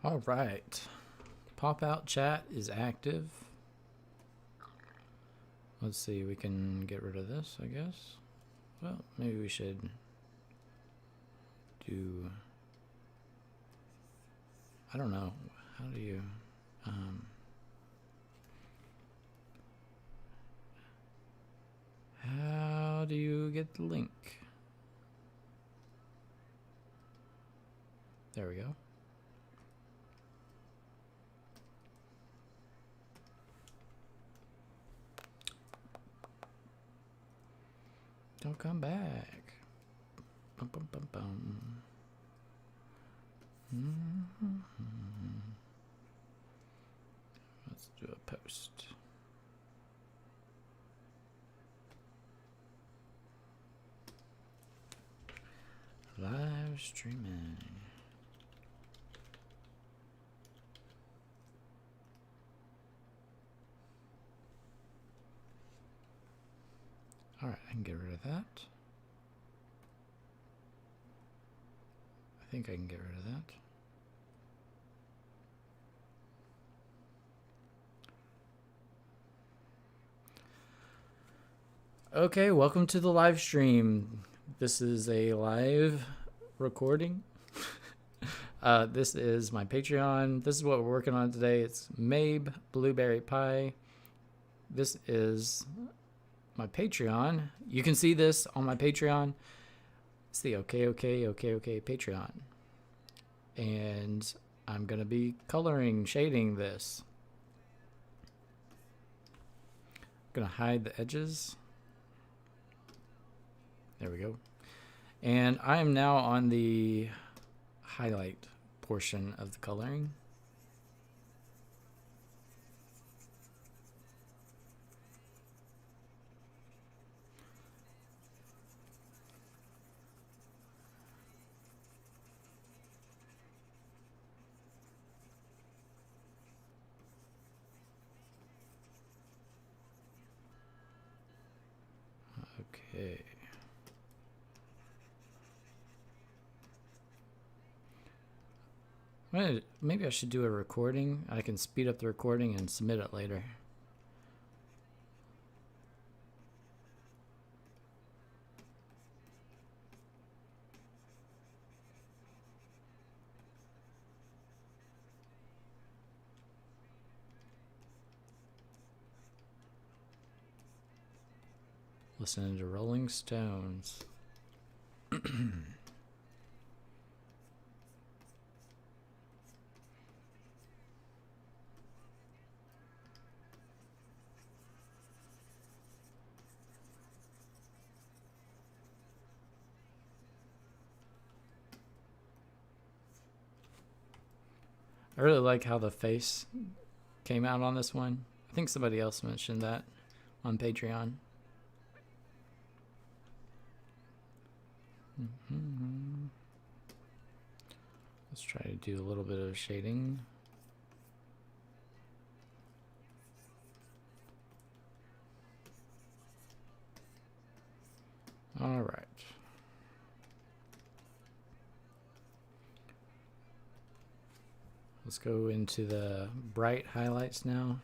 All right. Pop out chat is active. Let's see, we can get rid of this, I guess. Well, maybe we should do, I don't know. How do you, how do you get the link? There we go. Don't come back. Bum, bum, bum, bum. Let's do a post. Live streaming. All right, I can get rid of that. I think I can get rid of that. Okay, welcome to the live stream. This is a live recording. This is my Patreon. This is what we're working on today. It's Mabe Blueberry Pie. This is my Patreon. You can see this on my Patreon. It's the okay Patreon. And I'm going to be shading this. I'm going to hide the edges. There we go. And I am now on the highlight portion of the coloring. Okay. Maybe I should do a recording. I can speed up the recording and submit it later. Listening to Rolling Stones. I really like how the face came out on this one. I think somebody else mentioned that on Patreon. Let's try to do a little bit of shading. All right. Let's go into the bright highlights now.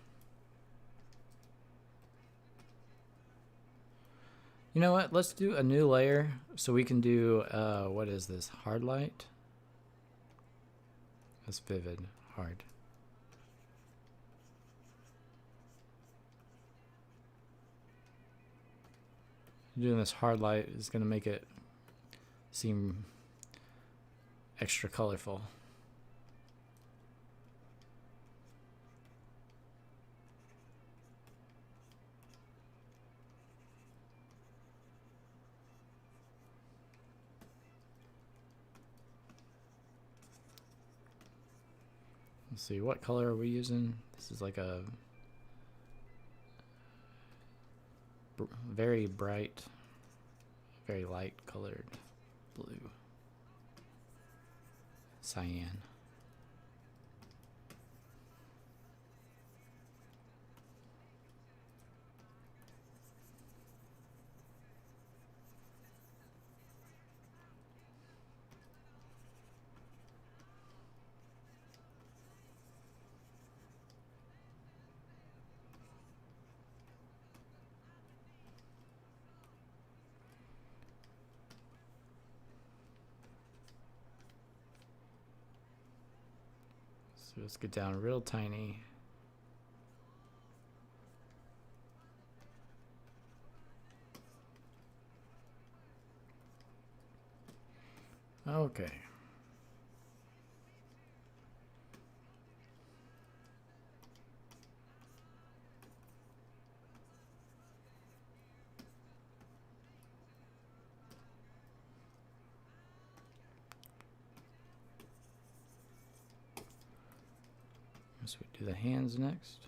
You know what? Let's do a new layer so we can do, what is this? Hard light? That's vivid. Hard. Doing this hard light is going to make it seem extra colorful. Let's see, what color are we using? This is like a very bright, very light colored blue. Cyan. So let's get down real tiny. Okay. So we do the hands next.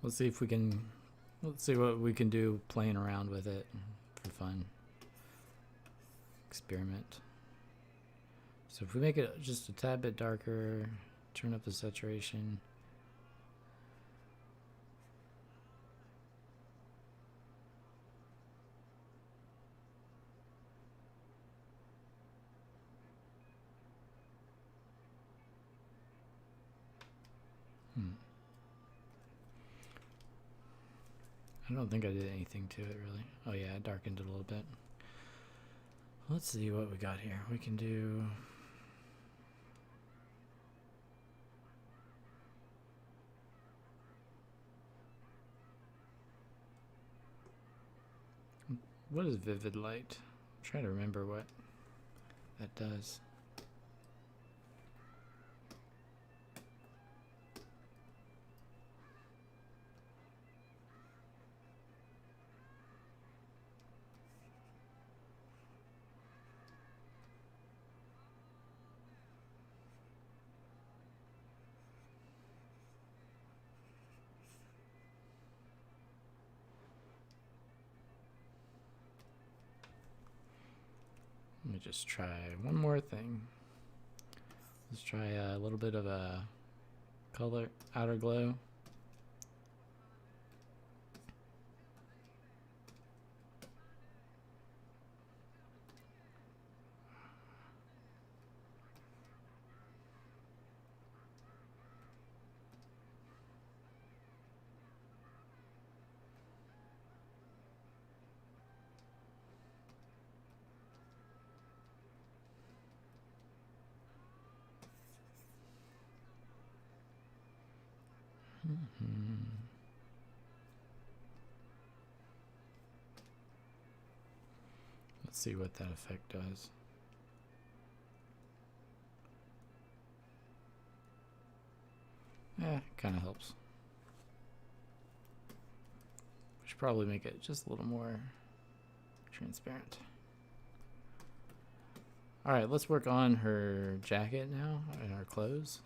Let's see what we can do playing around with it for fun. Experiment. So if we make it just a tad bit darker, turn up the saturation. I don't think I did anything to it really. Oh yeah, I darkened it a little bit. Let's see what we got here. We can do... What is vivid light? I'm trying to remember what that does. Let me just try one more thing. Let's try a little bit of a color outer glow. Let's see what that effect does. Yeah, kind of helps. We should probably make it just a little more transparent. All right, let's work on her jacket now and her clothes.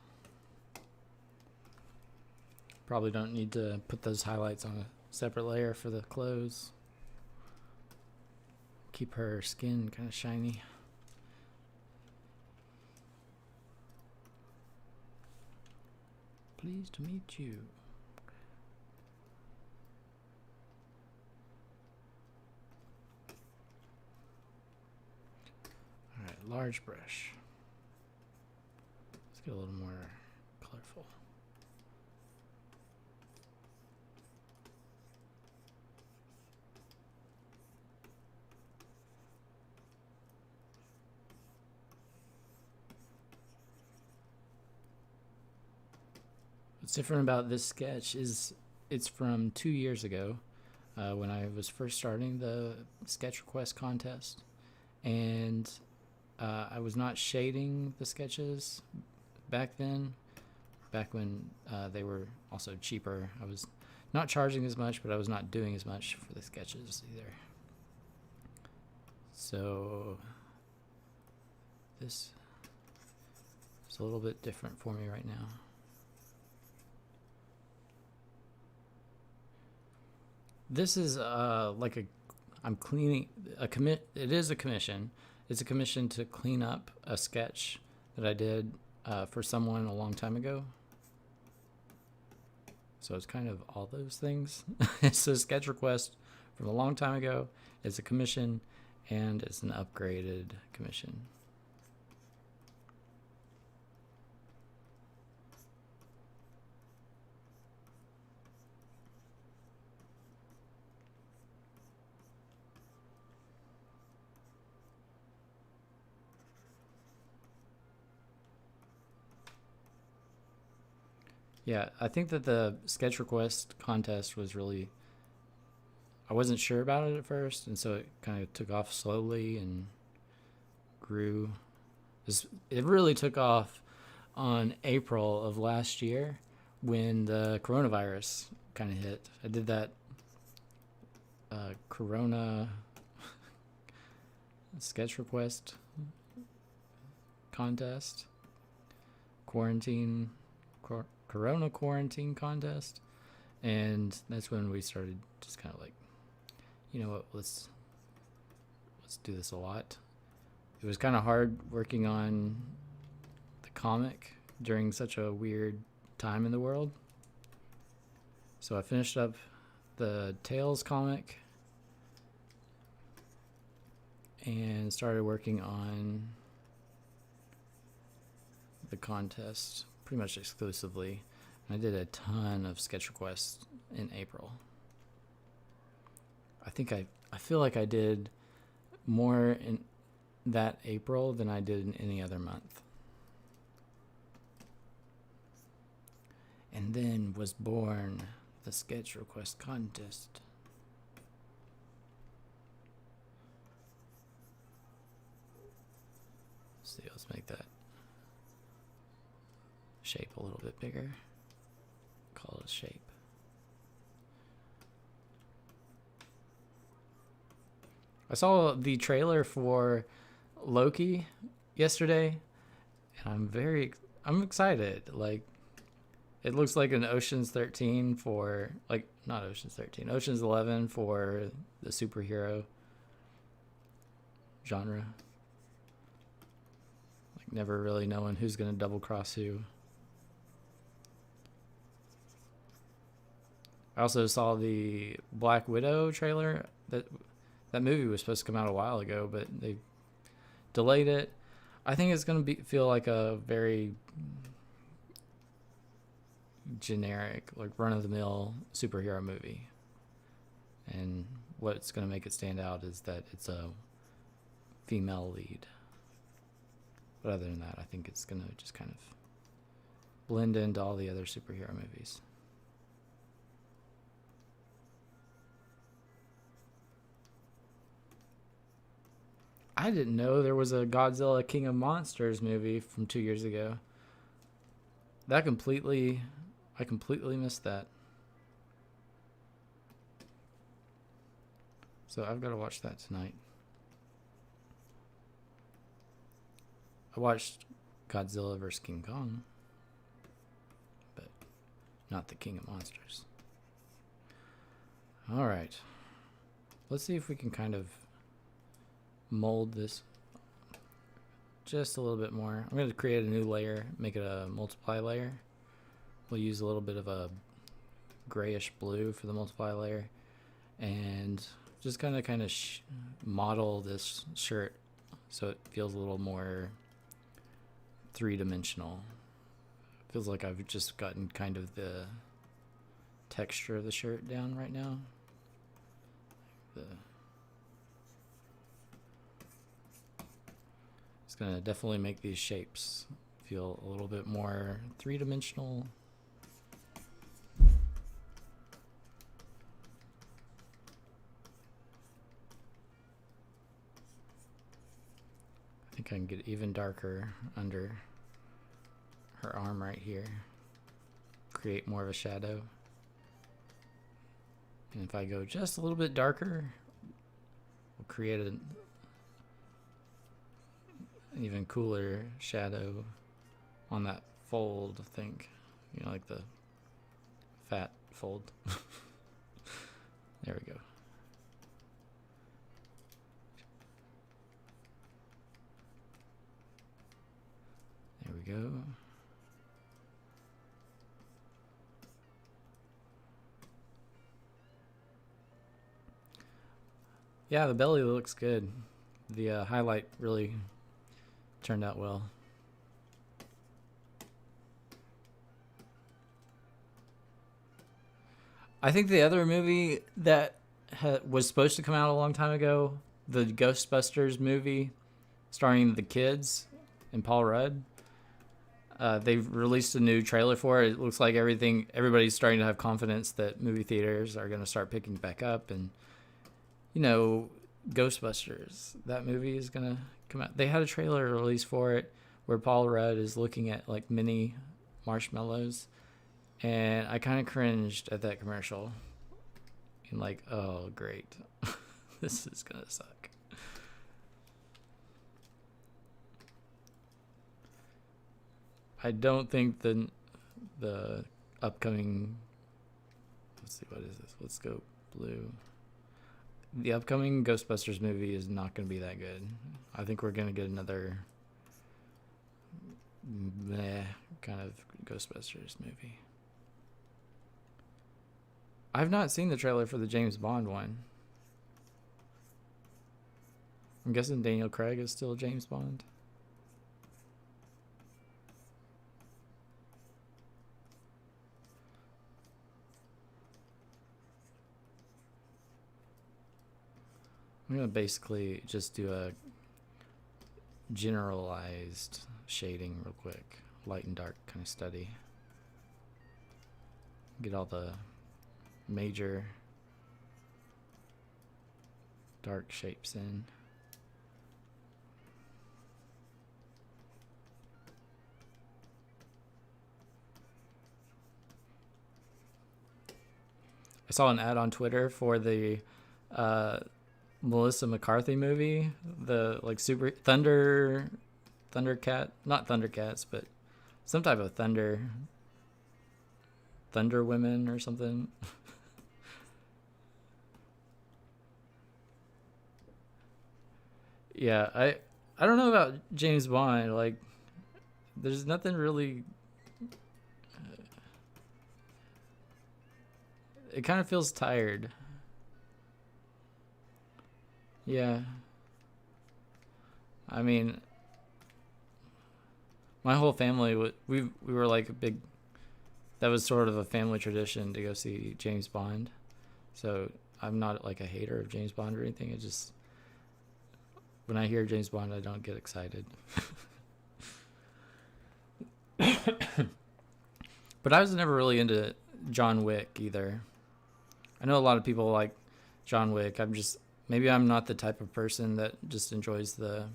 Probably don't need to put those highlights on a separate layer for the clothes. Keep her skin kind of shiny. Pleased to meet you. All right, large brush. Let's get a little more colorful. What's different about this sketch is it's from 2 years ago when I was first starting the sketch request contest, and I was not shading the sketches back then. back when they were also cheaper. I was not charging as much, but I was not doing as much for the sketches either. So this is a little bit different for me right now. This is like I'm cleaning a commit. It is a commission. It's a commission to clean up a sketch that I did for someone a long time ago. So it's kind of all those things. It's a sketch request from a long time ago. It's a commission, and it's an upgraded commission. Yeah, I think that the sketch request contest was really, I wasn't sure about it at first, and so it kind of took off slowly and grew. It really took off on April of last year when the coronavirus kind of hit. I did that Corona sketch request contest, Corona quarantine contest, and that's when we started just kind of like, you know what, let's do this a lot. It was kind of hard working on the comic during such a weird time in the world. So I finished up the Tales comic and started working on the contest pretty much exclusively. I did a ton of sketch requests in April. I feel like I did more in that April than I did in any other month. And then was born the sketch request contest. Let's see, let's make that shape a little bit bigger. Call it shape. I saw the trailer for Loki yesterday, and I'm excited. Like, it looks like an Ocean's 13 for, like, not Ocean's 13, Ocean's 11 for the superhero genre. Like, never really knowing who's gonna double cross who. I also saw the Black Widow trailer. That movie was supposed to come out a while ago, but they delayed it. I think it's going to feel like a very generic, like run-of-the-mill superhero movie. And what's going to make it stand out is that it's a female lead. But other than that, I think it's going to just kind of blend into all the other superhero movies. I didn't know there was a Godzilla King of Monsters movie from 2 years ago. I completely missed that. So I've got to watch that tonight. I watched Godzilla vs. King Kong, but not the King of Monsters. All right. Let's see if we can kind of mold this just a little bit more. I'm going to create a new layer, make it a multiply layer. We'll use a little bit of a grayish blue for the multiply layer, and just kind of model this shirt so it feels a little more three-dimensional. Feels like I've just gotten kind of the texture of the shirt down right now. It's going to definitely make these shapes feel a little bit more three-dimensional. I think I can get even darker under her arm right here. create more of a shadow. And if I go just a little bit darker, we'll create an even cooler shadow on that fold, I think. You know, like the fat fold. There we go. There we go. Yeah, the belly looks good. The highlight really turned out well. I think the other movie that was supposed to come out a long time ago, the Ghostbusters movie starring the kids and Paul Rudd, they've released a new trailer for it. It looks like everybody's starting to have confidence that movie theaters are going to start picking back up. And, you know, Ghostbusters, that movie is going to come out. They had a trailer released for it where Paul Rudd is looking at like mini marshmallows. And I kind of cringed at that commercial. And like, oh, great. This is going to suck. I don't think the upcoming... Let's see, what is this? Let's go blue. The upcoming Ghostbusters movie is not going to be that good. I think we're going to get another meh kind of Ghostbusters movie. I've not seen the trailer for the James Bond one. I'm guessing Daniel Craig is still James Bond. I'm going to basically just do a generalized shading real quick. Light and dark kind of study. Get all the major dark shapes in. I saw an ad on Twitter for the Melissa McCarthy movie, the like Thundercat, not Thundercats, but some type of Thunder Women or something. Yeah, I don't know about James Bond. Like, there's nothing really. It kind of feels tired. Yeah. I mean, my whole family we were like a big. That was sort of a family tradition to go see James Bond. So I'm not like a hater of James Bond or anything. It just, when I hear James Bond, I don't get excited. But I was never really into John Wick either. I know a lot of people like John Wick. Maybe I'm not the type of person that just enjoys the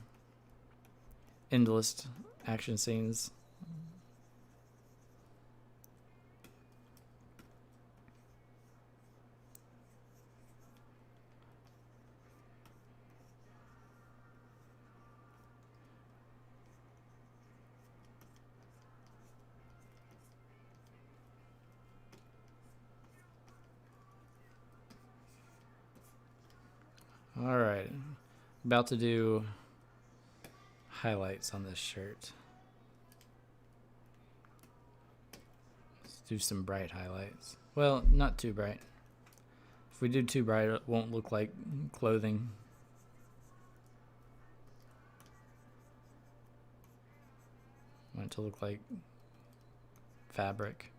endless action scenes. All right, about to do highlights on this shirt. Let's do some bright highlights. Well, not too bright. If we do too bright, it won't look like clothing. I want it to look like fabric.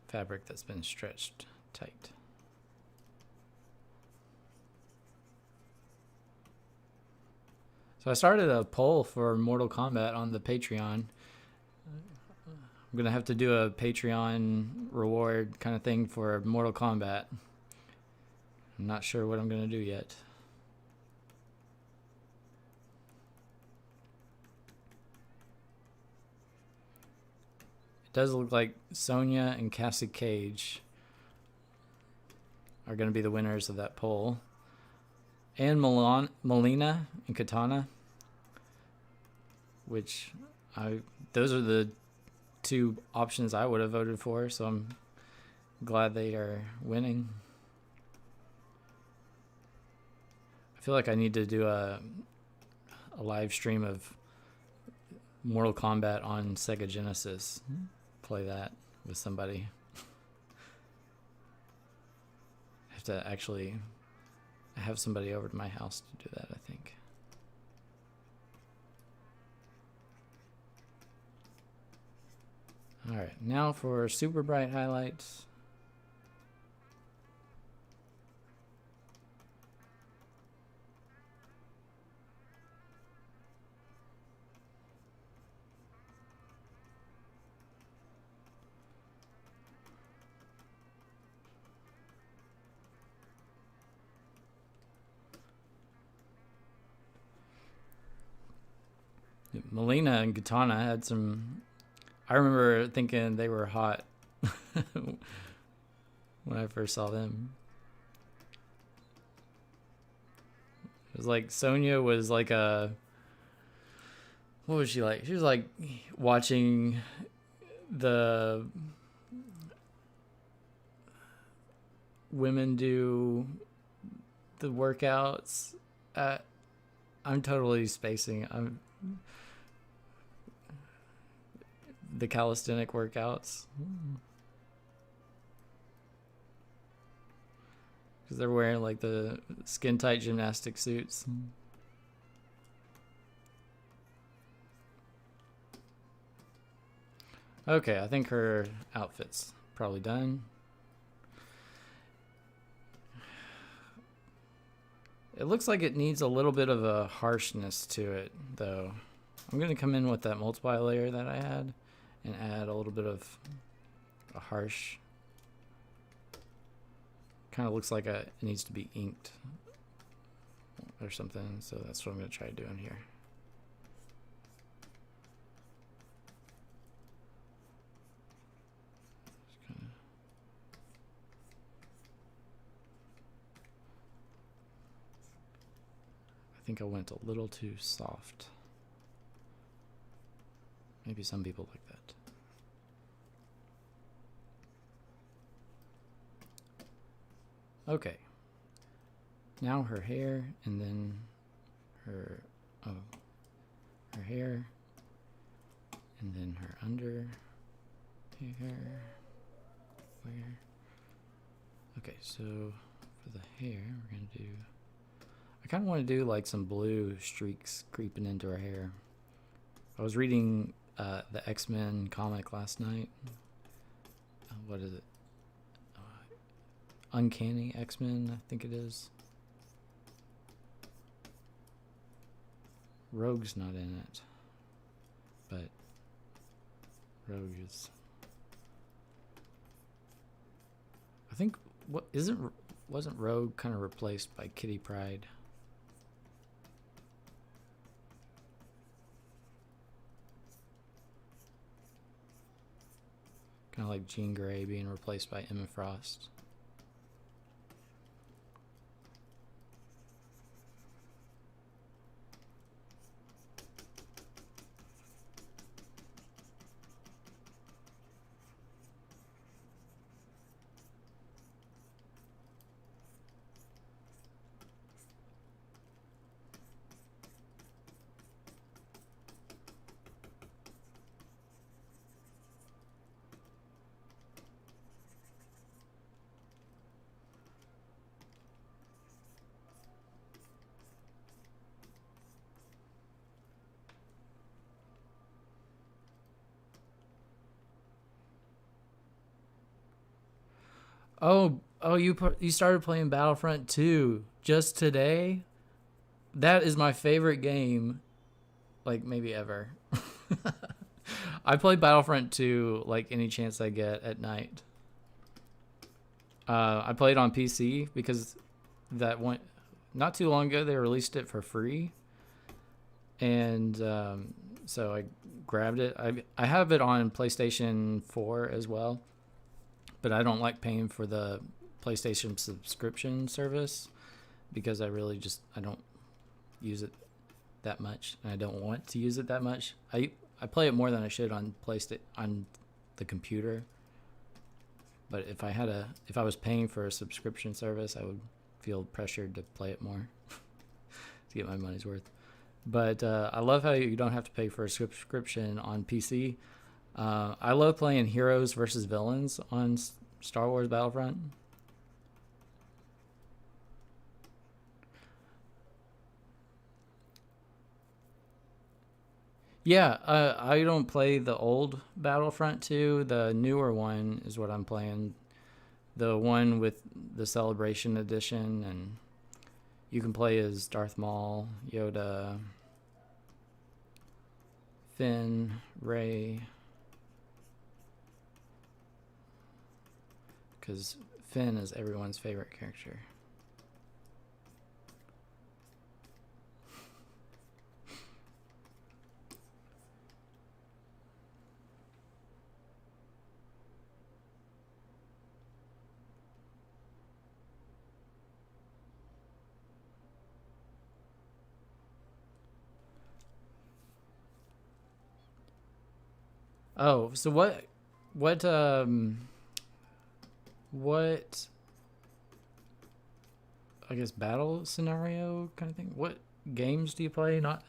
Fabric that's been stretched tight. So I started a poll for Mortal Kombat on the Patreon. I'm gonna have to do a Patreon reward kind of thing for Mortal Kombat. I'm not sure what I'm gonna do yet. It does look like Sonya and Cassie Cage are gonna be the winners of that poll. And Melina and Katana, which those are the two options I would have voted for, so I'm glad they are winning. I feel like I need to do a live stream of Mortal Kombat on Sega Genesis. Play that with somebody. I have to actually have somebody over to my house to do that, I think. Alright, now for super bright highlights. Melina and Katana had some... I remember thinking they were hot when I first saw them. It was like Sonya was like a... What was she like? She was like watching the women do the workouts. I'm totally spacing. The calisthenic workouts, because they're wearing like the skin tight gymnastic suits. Okay, I think her outfit's probably done. It looks like it needs a little bit of a harshness to it, though. I'm going to come in with that multiply layer that I had and add a little bit of a harsh. Kind of looks like it needs to be inked or something, so that's what I'm going to try doing here. I think I went a little too soft. Maybe some people like that. Okay. Now her hair, and then her hair, and then her under hair. Where? Okay, so for the hair, we're gonna do. I kind of want to do like some blue streaks creeping into her hair. I was reading the X-Men comic last night. What is it? Uncanny X-Men, I think it is. Rogue's not in it, but Rogue is. I think wasn't Rogue kind of replaced by Kitty Pryde? Kind of like Jean Grey being replaced by Emma Frost. Oh, you started playing Battlefront 2 just today? That is my favorite game, like maybe ever. I play Battlefront 2 like any chance I get at night. I played on PC because that one, not too long ago, they released it for free. And so I grabbed it. I have it on PlayStation 4 as well, but I don't like paying for the PlayStation subscription service because I don't use it that much, and I don't want to use it that much. I play it more than I should on on the computer. But if I was paying for a subscription service, I would feel pressured to play it more to get my money's worth. But I love how you don't have to pay for a subscription on PC. I love playing heroes versus villains on Star Wars Battlefront. Yeah, I don't play the old Battlefront 2. The newer one is what I'm playing. The one with the Celebration Edition, and you can play as Darth Maul, Yoda, Finn, Rey. Because Finn is everyone's favorite character. Oh, so what I guess battle scenario kind of thing? What games do you play? Not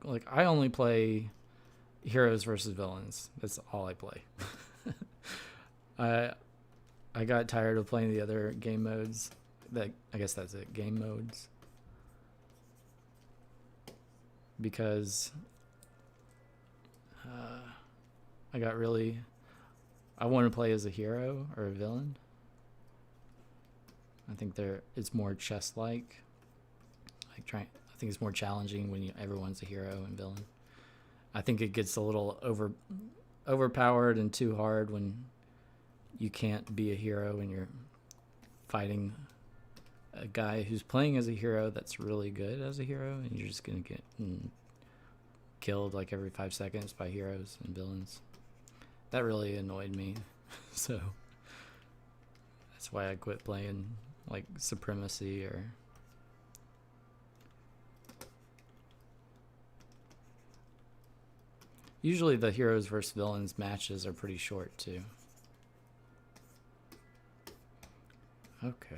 like I only play heroes versus villains. That's all I play. I I got tired of playing the other game modes. That I guess that's it, game modes. Because I got really I want to play as a hero or a villain. I think it's more chess-like. I think it's more challenging when everyone's a hero and villain. I think it gets a little overpowered and too hard when you can't be a hero and you're fighting a guy who's playing as a hero that's really good as a hero, and you're just gonna get killed like every 5 seconds by heroes and villains. That really annoyed me. So that's why I quit playing like Supremacy or usually the heroes versus villains matches are pretty short too. Okay.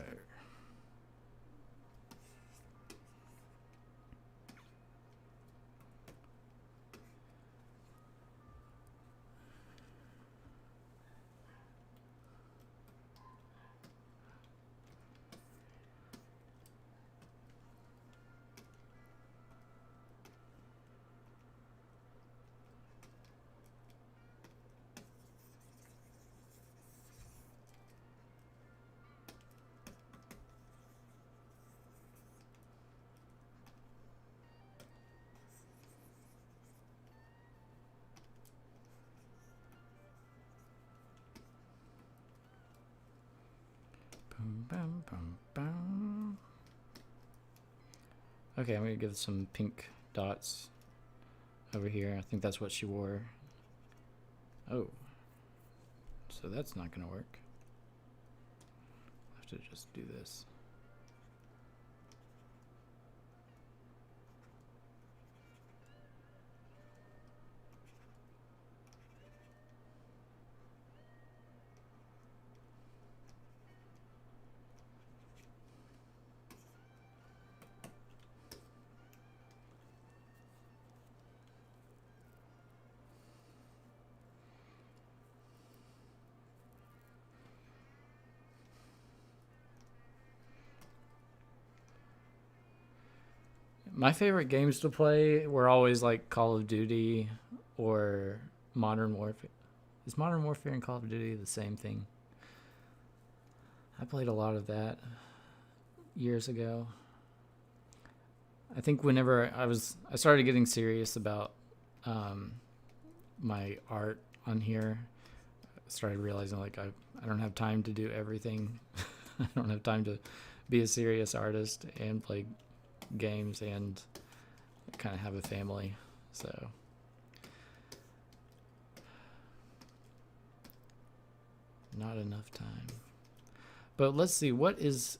Bum, bum, bum. Okay, I'm gonna give some pink dots over here. I think that's what she wore. Oh, so that's not gonna work. I have to just do this. My favorite games to play were always like Call of Duty or Modern Warfare. Is Modern Warfare and Call of Duty the same thing? I played a lot of that years ago. I think whenever I started getting serious about my art on here. I started realizing like I don't have time to do everything. I don't have time to be a serious artist and play games and kind of have a family. So not enough time. But let's see, what is...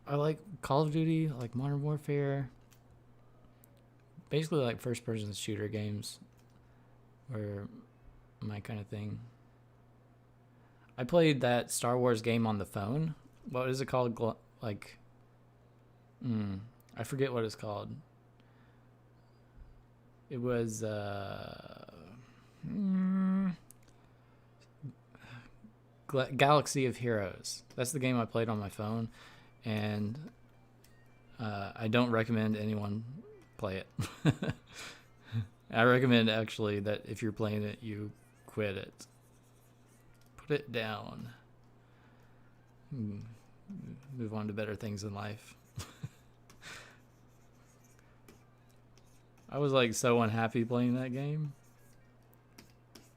I like Call of Duty, I like Modern Warfare. Basically like first-person shooter games are my kind of thing. I played that Star Wars game on the phone. What is it called? I forget what it's called. It was Galaxy of Heroes. That's the game I played on my phone, and I don't recommend anyone play it. I recommend actually that if you're playing it, you quit it. Put it down. Move on to better things in life. I was like so unhappy playing that game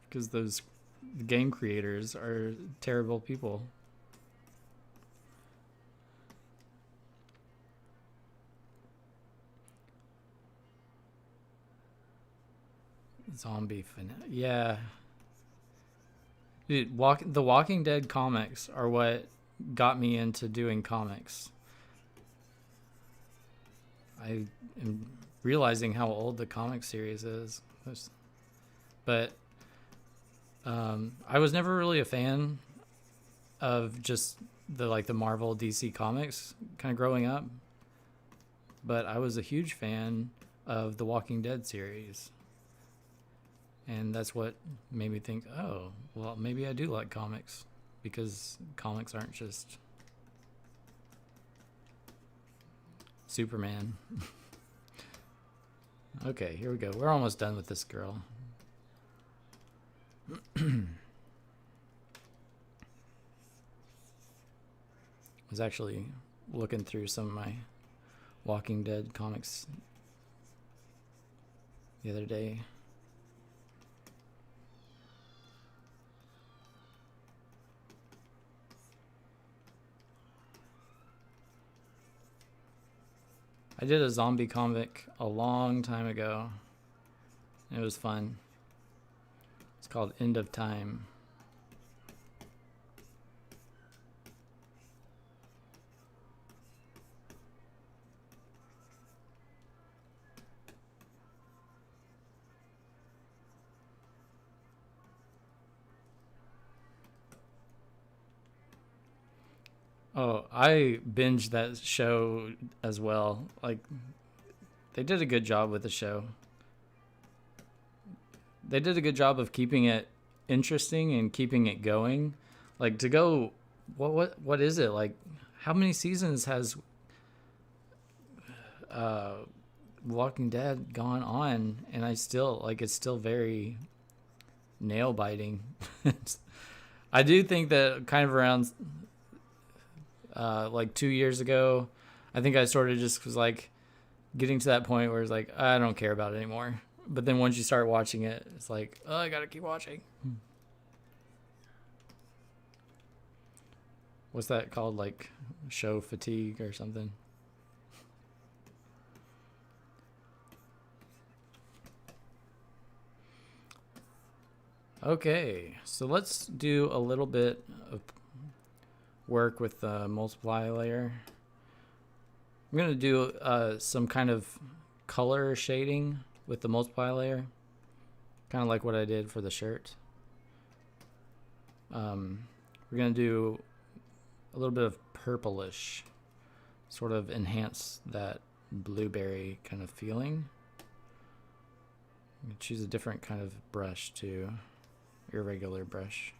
because those game creators are terrible people. Zombie yeah. Dude, the Walking Dead comics are what got me into doing comics. I am realizing how old the comic series is. But I was never really a fan of just the Marvel DC comics kind of growing up. But I was a huge fan of the Walking Dead series. And that's what made me think, oh, well, maybe I do like comics, because comics aren't just Superman. Okay, here we go. We're almost done with this girl. I was actually looking through some of my Walking Dead comics the other day. I did a zombie comic a long time ago. It was fun. It's called End of Time. Oh, I binged that show as well. Like, they did a good job with the show. They did a good job of keeping it interesting and keeping it going. Like, to go, what is it? Like, how many seasons has Walking Dead gone on? And I still, like, it's still very nail biting. I do think that kind of around like 2 years ago, I think I sort of just was like getting to that point where it's like, I don't care about it anymore. But then once you start watching it, it's like, oh, I gotta keep watching. What's that called? Like show fatigue or something? Okay, so let's do a little bit of work with the multiply layer. I'm going to do some kind of color shading with the multiply layer, kind of like what I did for the shirt. We're going to do a little bit of purplish, sort of enhance that blueberry kind of feeling. I'm going to choose a different kind of brush too, irregular brush,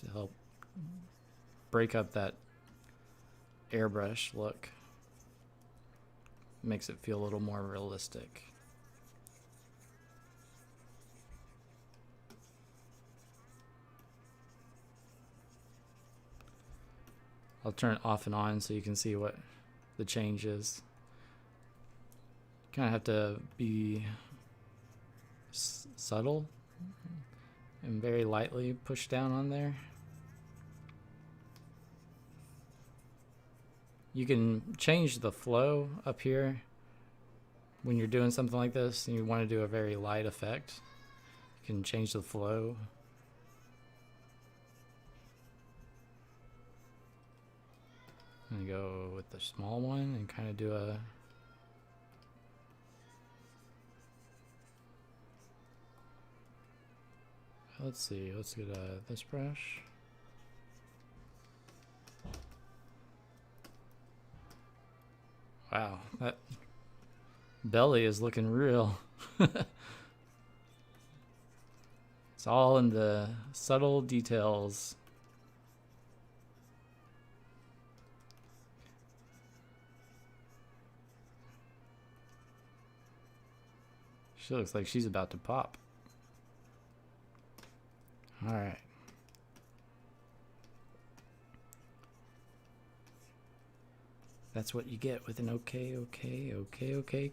to help break up that airbrush look. Makes it feel a little more realistic. I'll turn it off and on so you can see what the change is. Kind of have to be subtle and very lightly push down on there. You can change the flow up here when you're doing something like this and you want to do a very light effect. You can change the flow. I'm gonna go with the small one and kind of do a let's see, let's get this brush. Wow, that belly is looking real. It's all in the subtle details. She looks like she's about to pop. All right. That's what you get with an okay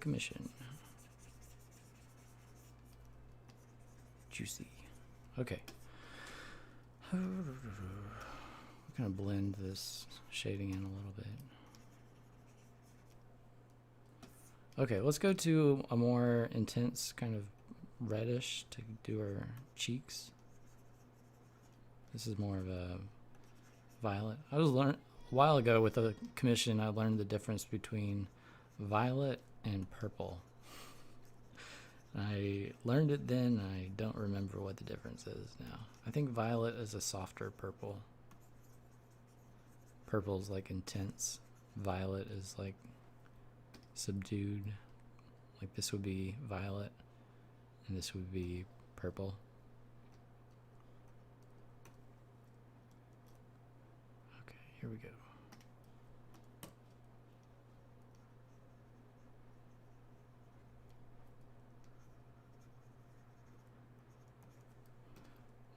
commission. Juicy. Okay. We're gonna blend this shading in a little bit. Okay, let's go to a more intense kind of reddish to do her cheeks. This is more of a violet. I was a while ago with a commission, I learned the difference between violet and purple. I learned it then, I don't remember what the difference is now. I think violet is a softer purple. Purple's like intense. Violet is like subdued. Like this would be violet and this would be purple. Okay, here we go.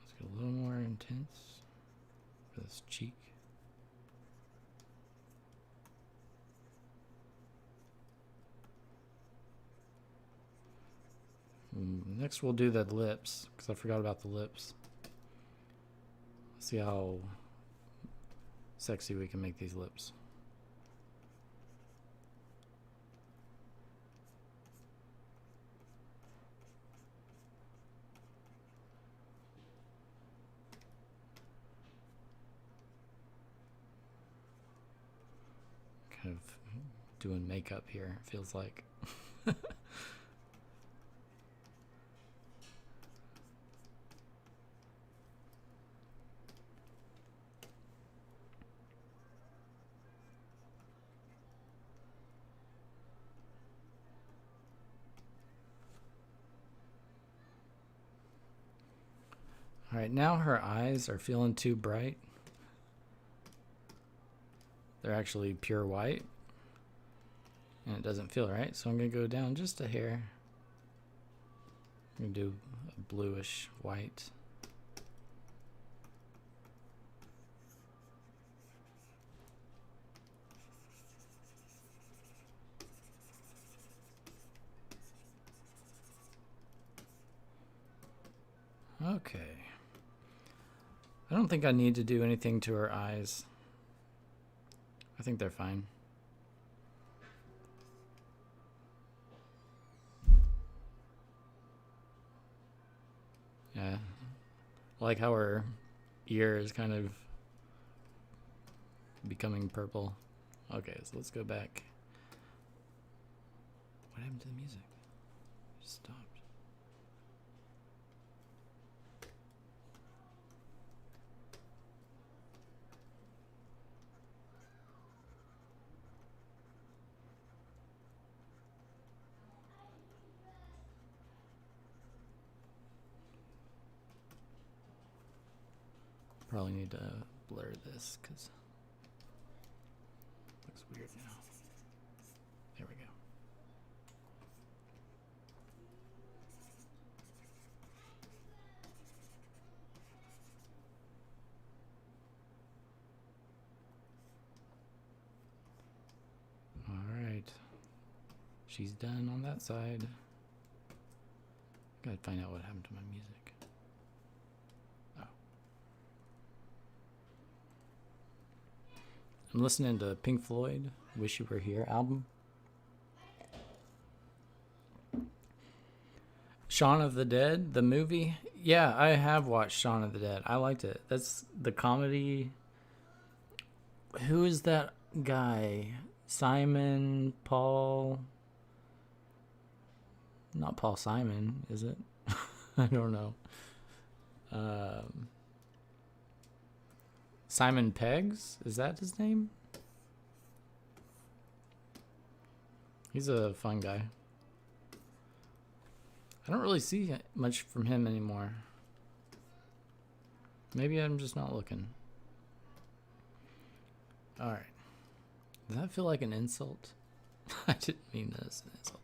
Let's get a little more intense for this cheek. Next we'll do the lips, because I forgot about the lips. Let's see how sexy we can make these lips. Kind of doing makeup here, it feels like. All right, now her eyes are feeling too bright. They're actually pure white, and it doesn't feel right, so I'm gonna go down just a hair. I'm gonna do a bluish white. Okay. I don't think I need to do anything to her eyes. I think they're fine. Yeah. I like how her ear is kind of becoming purple. Okay, so let's go back. What happened to the music? It just stopped. Probably need to blur this because it looks weird now. There we go. All right. She's done on that side. Gotta find out what happened to my music. Oh. I'm listening to Pink Floyd, Wish You Were Here album. Shaun of the Dead, the movie. Yeah, I have watched Shaun of the Dead. I liked it. That's the comedy. Who is that guy? Simon, Paul. Not Paul Simon, is it? I don't know. Simon Peggs? Is that his name? He's a fun guy. I don't really see much from him anymore. Maybe I'm just not looking. Alright. Does that feel like an insult? I didn't mean that as an insult.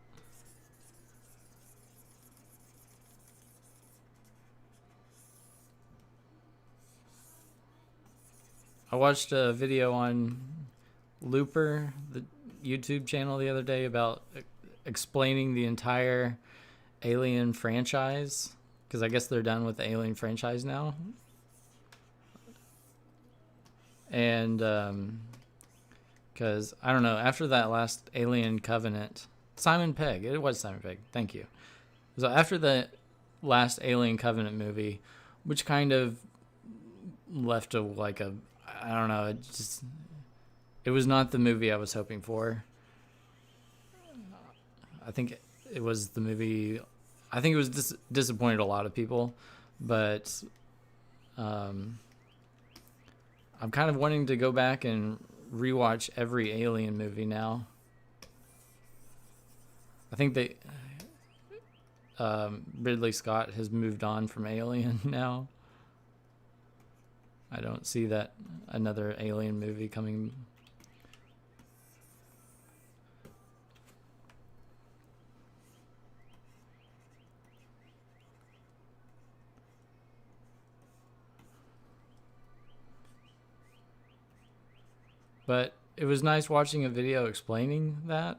I watched a video on Looper, the YouTube channel, the other day about explaining the entire Alien franchise, because I guess they're done with the Alien franchise now. And because I don't know, after that last Alien Covenant, Simon Pegg, it was Simon Pegg, thank you. So after the last Alien Covenant movie, which kind of left a I don't know, it was not the movie I was hoping for. I think it was the movie. I think it was disappointed a lot of people, but I'm kind of wanting to go back and rewatch every Alien movie now. I think Ridley Scott has moved on from Alien now. I don't see that another Alien movie coming. But it was nice watching a video explaining that.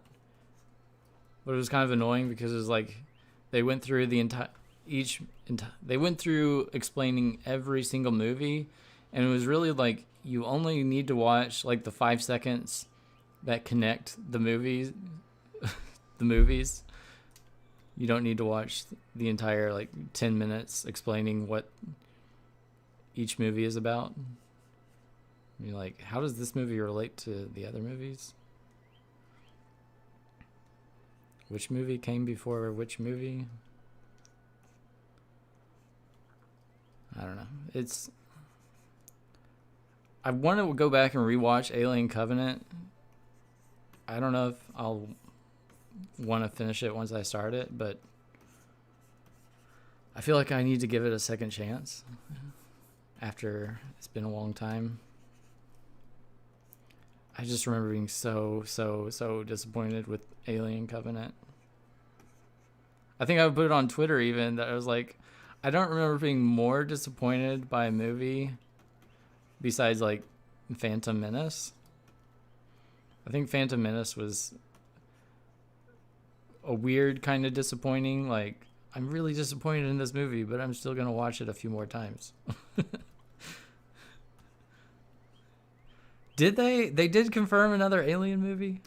But it was kind of annoying because it was like they went through the they went through explaining every single movie, and it was really like you only need to watch like the 5 seconds that connect the movies. The movies. You don't need to watch the entire like 10 minutes explaining what each movie is about. You're like, how does this movie relate to the other movies? Which movie came before which movie? I don't know. I want to go back and rewatch Alien Covenant. I don't know if I'll want to finish it once I start it, but I feel like I need to give it a second chance after it's been a long time. I just remember being so disappointed with Alien Covenant. I think I would put it on Twitter even that I was like, I don't remember being more disappointed by a movie besides like Phantom Menace. I think Phantom Menace was a weird kind of disappointing. Like, I'm really disappointed in this movie, but I'm still going to watch it a few more times. Did they did confirm another Alien movie?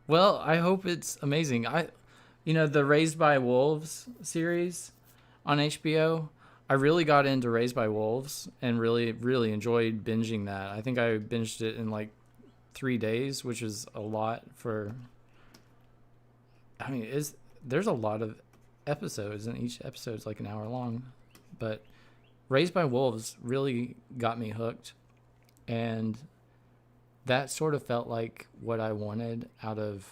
Well, I hope it's amazing. The Raised by Wolves series on HBO, I really got into Raised by Wolves and really, really enjoyed binging that. I think I binged it in like 3 days, which is a lot for... I mean, there's a lot of episodes, and each episode's like an hour long. But Raised by Wolves really got me hooked, and that sort of felt like what I wanted out of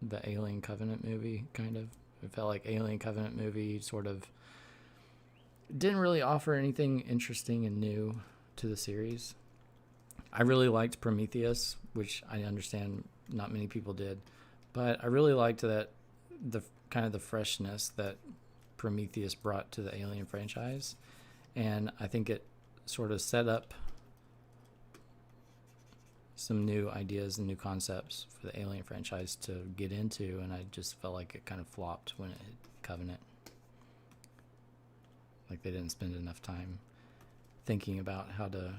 the Alien Covenant movie, kind of. It felt like Alien Covenant movie sort of didn't really offer anything interesting and new to the series. I really liked Prometheus, which I understand not many people did, but I really liked the kind of the freshness that Prometheus brought to the Alien franchise, and I think it sort of set up some new ideas and new concepts for the Alien franchise to get into, and I just felt like it kind of flopped when it hit Covenant. Like they didn't spend enough time thinking about how to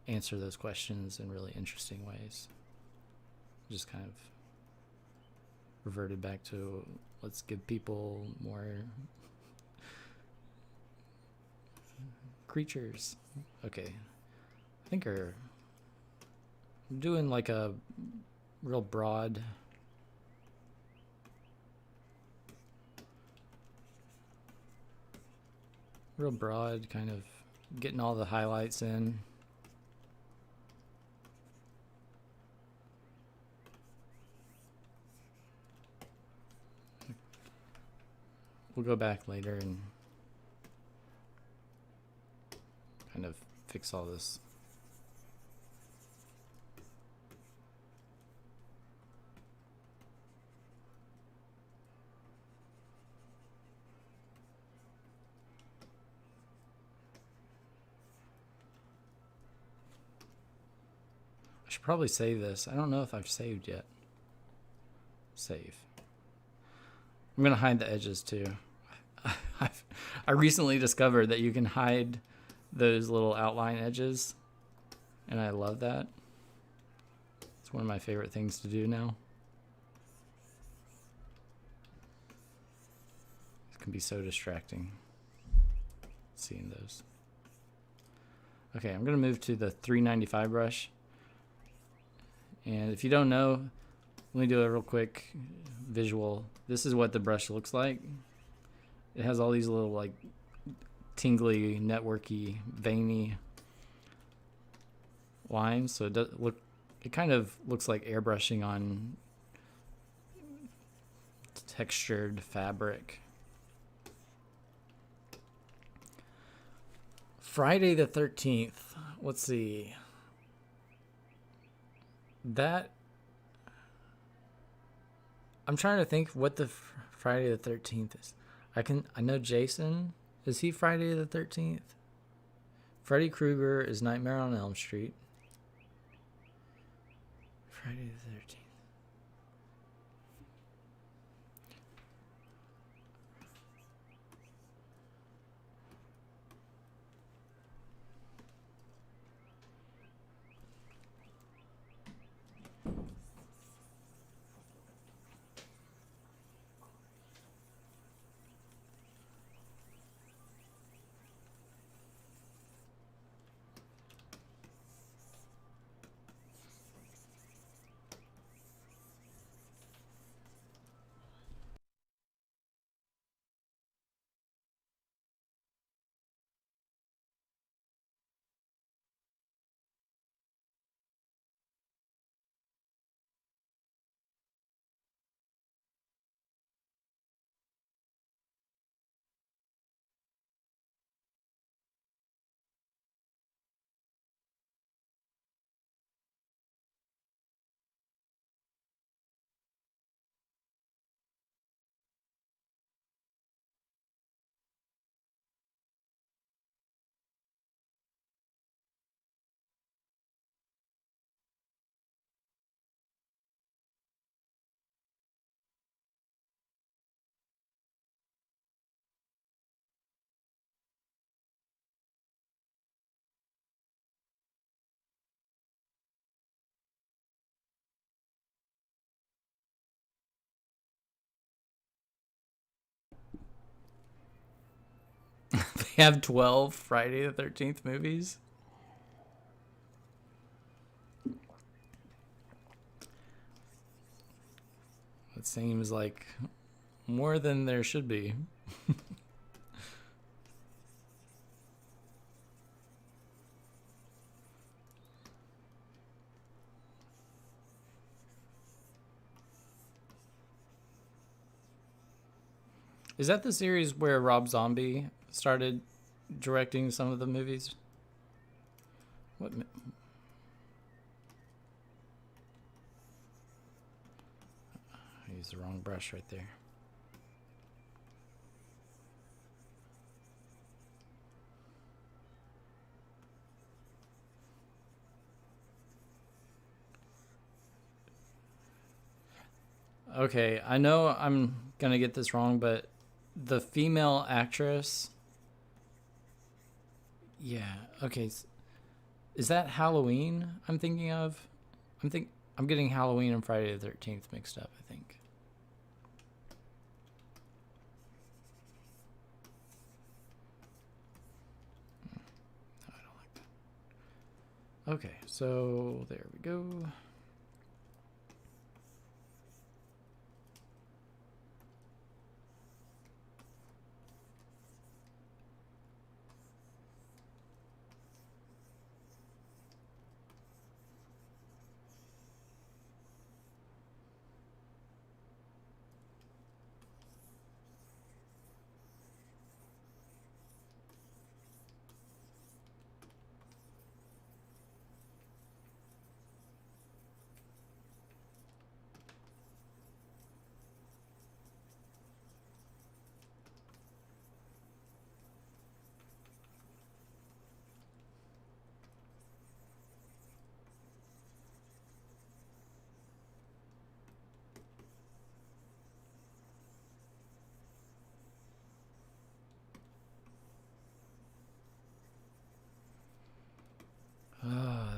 answer those questions in really interesting ways. Just kind of reverted back to, let's give people more creatures. Okay, I think we're doing like a real broad kind of getting all the highlights in. We'll go back later and kind of fix all this. I should probably save this. I don't know if I've saved yet. Save. I'm gonna hide the edges too. I recently discovered that you can hide those little outline edges, and I love that. It's one of my favorite things to do now. It can be so distracting seeing those. Okay, I'm gonna move to the 395 brush. And if you don't know, let me do a real quick visual. This is what the brush looks like. It has all these little like tingly, networky, veiny lines. So it does look, it kind of looks like airbrushing on textured fabric. Friday the 13th. Let's see. That, I'm trying to think what the Friday the 13th is. I know Jason. Is he Friday the 13th? Freddy Krueger is Nightmare on Elm Street. Friday the 13th. They have 12 Friday the 13th movies. It seems like more than there should be. Is that the series where Rob Zombie started directing some of the movies? What? I used the wrong brush right there. Okay, I know I'm gonna get this wrong, but the female actress. Yeah. Okay. Is that Halloween? I'm thinking of. I'm getting Halloween and Friday the 13th mixed up. I think. No, I don't like that. Okay, so there we go.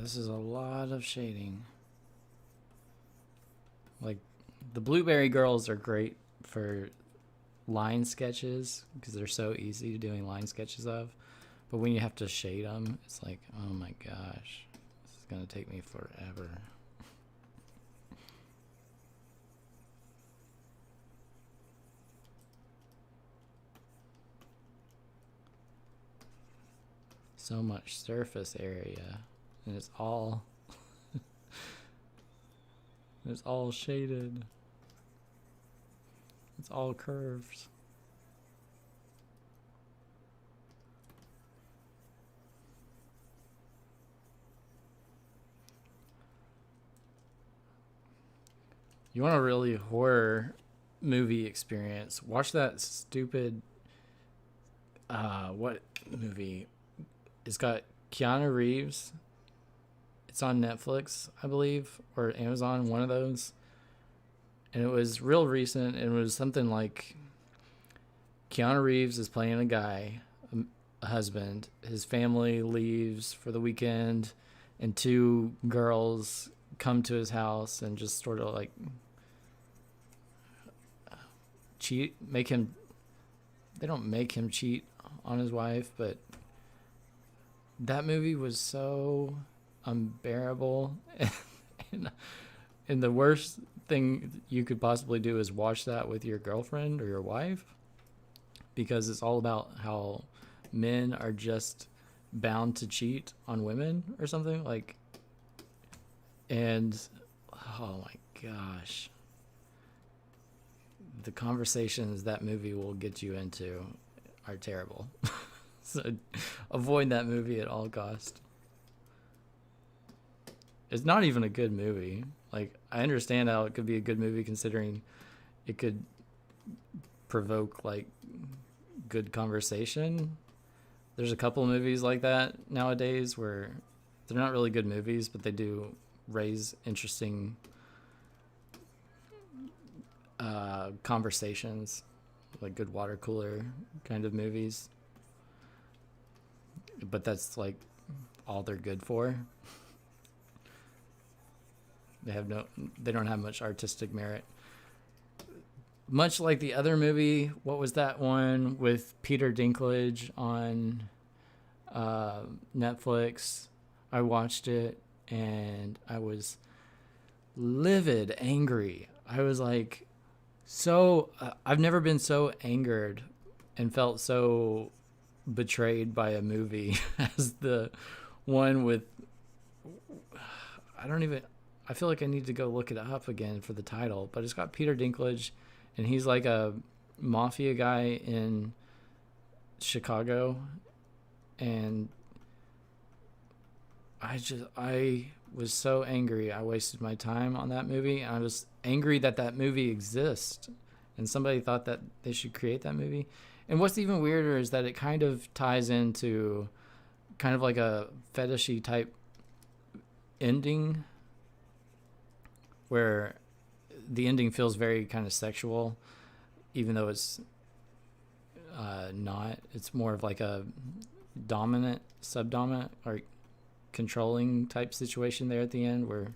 This is a lot of shading. Like, the Blueberry Girls are great for line sketches because they're so easy doing line sketches of. But when you have to shade them, it's like, oh my gosh, this is gonna take me forever. So much surface area, and it's all it's all shaded. It's all curves. You want a really horror movie experience? Watch that stupid what movie? It's got Keanu Reeves. It's on Netflix, I believe, or Amazon, one of those. And it was real recent. It was something like Keanu Reeves is playing a guy, a husband. His family leaves for the weekend, and two girls come to his house and just sort of like cheat, make him. They don't make him cheat on his wife, but that movie was so unbearable. And the worst thing you could possibly do is watch that with your girlfriend or your wife, because it's all about how men are just bound to cheat on women or something like. And oh my gosh, the conversations that movie will get you into are terrible. So avoid that movie at all cost. It's not even a good movie. Like, I understand how it could be a good movie considering it could provoke like good conversation. There's a couple of movies like that nowadays where they're not really good movies, but they do raise interesting conversations, like good water cooler kind of movies. But that's like all they're good for. They don't have much artistic merit. Much like the other movie, what was that one with Peter Dinklage on Netflix? I watched it and I was livid, angry. I was like, I've never been so angered and felt so betrayed by a movie as the one with, I feel like I need to go look it up again for the title, but it's got Peter Dinklage and he's like a mafia guy in Chicago. And I was so angry. I wasted my time on that movie. And I was angry that that movie exists and somebody thought that they should create that movie. And what's even weirder is that it kind of ties into kind of like a fetishy type ending where the ending feels very kind of sexual, even though it's not. It's more of like a dominant, subdominant, or controlling type situation there at the end, where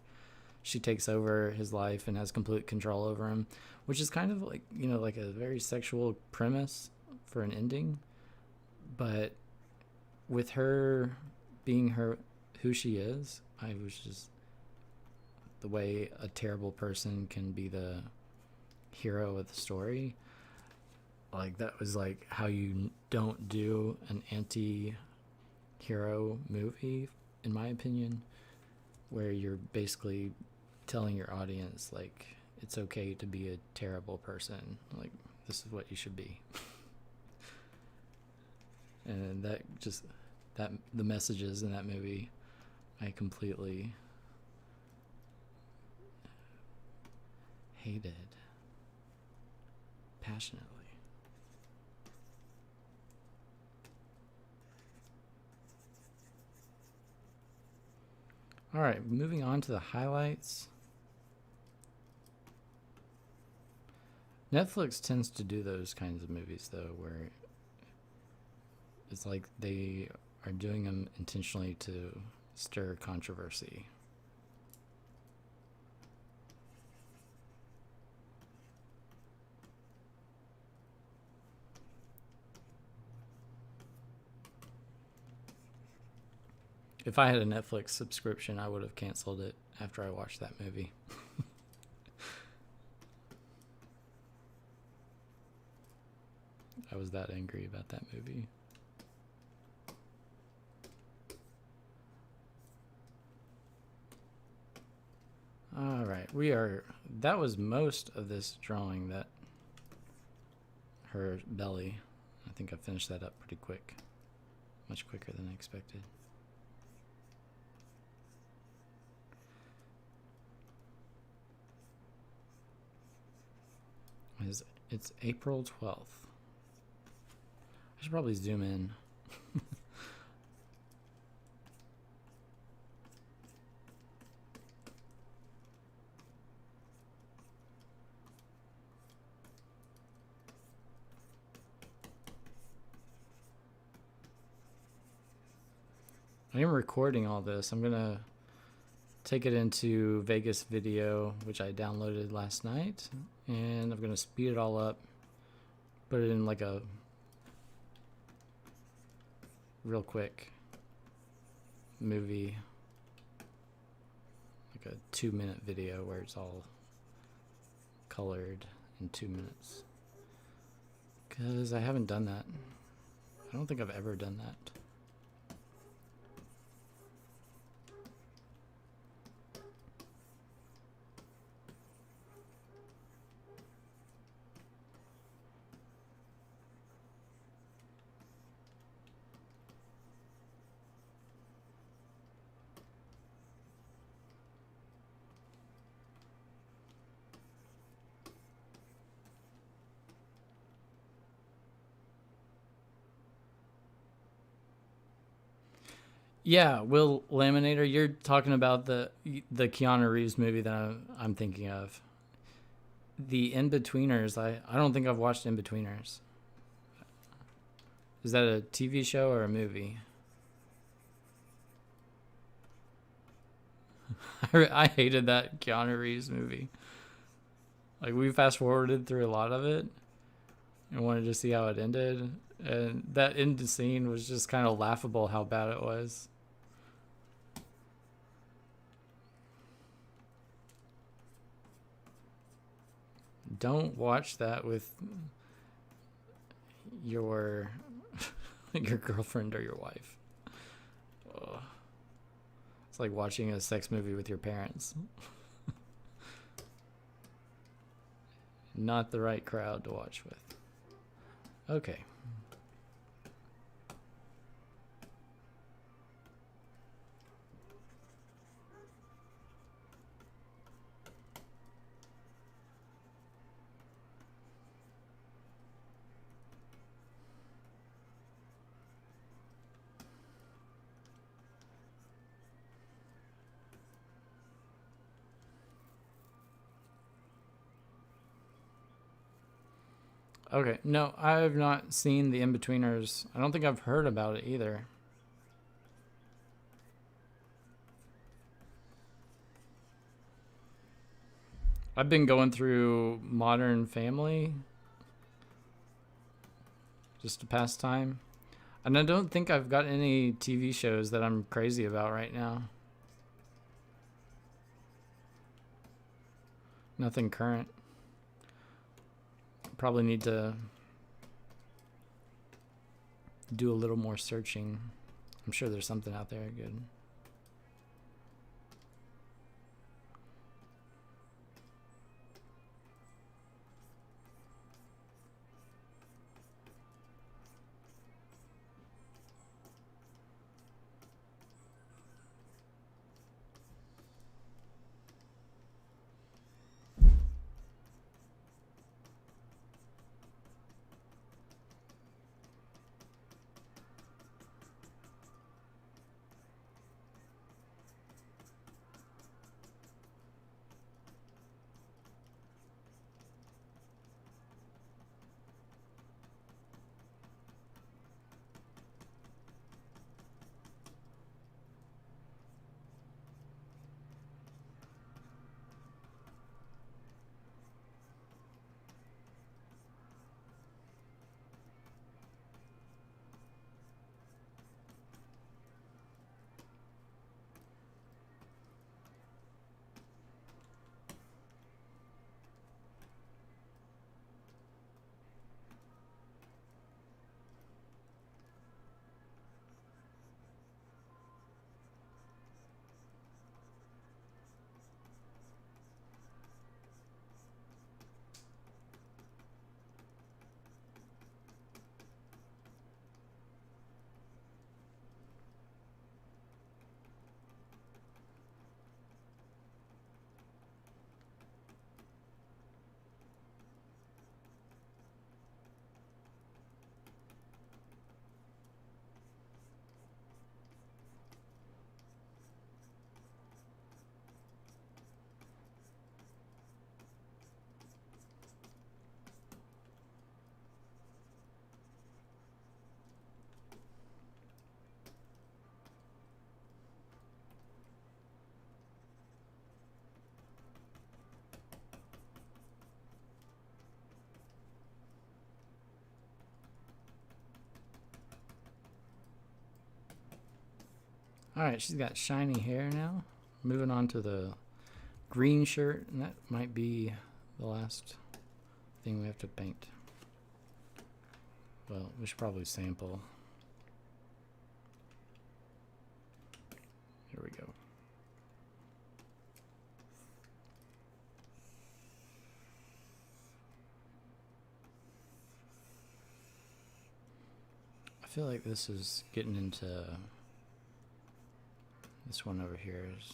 she takes over his life and has complete control over him, which is kind of like, you know, like a very sexual premise for an ending. But with her being who she is, I was just, the way a terrible person can be the hero of the story, like that was like how you don't do an anti-hero movie, in my opinion, where you're basically telling your audience like it's okay to be a terrible person, like this is what you should be. And that the messages in that movie, I completely hated passionately. All right, moving on to the highlights. Netflix tends to do those kinds of movies, though, where it's like they are doing them intentionally to stir controversy. If I had a Netflix subscription, I would have canceled it after I watched that movie. I was that angry about that movie. All right, that was most of this drawing, that her belly. I think I finished that up pretty quick, much quicker than I expected. It's April 12th. I should probably zoom in. I am recording all this. I'm gonna take it into Vegas Video, which I downloaded last night, and I'm gonna speed it all up, put it in like a real quick movie, like a 2-minute video where it's all colored in 2 minutes, because I haven't done that. I don't think I've ever done that. Yeah, Will Laminator, you're talking about the Keanu Reeves movie that I'm thinking of. The In-Betweeners, I don't think I've watched In-Betweeners. Is that a TV show or a movie? I hated that Keanu Reeves movie. Like, we fast forwarded through a lot of it and wanted to see how it ended. And that end scene was just kind of laughable how bad it was. Don't watch that with your your girlfriend or your wife. Ugh. It's like watching a sex movie with your parents. Not the right crowd to watch with. Okay. Okay, no, I have not seen the In-Betweeners. I don't think I've heard about it either. I've been going through Modern Family just to pass time. And I don't think I've got any TV shows that I'm crazy about right now. Nothing current. Probably need to do a little more searching. I'm sure there's something out there good. Alright, she's got shiny hair now. Moving on to the green shirt, and that might be the last thing we have to paint. Well, we should probably sample. Here we go. I feel like this is getting into this one over here is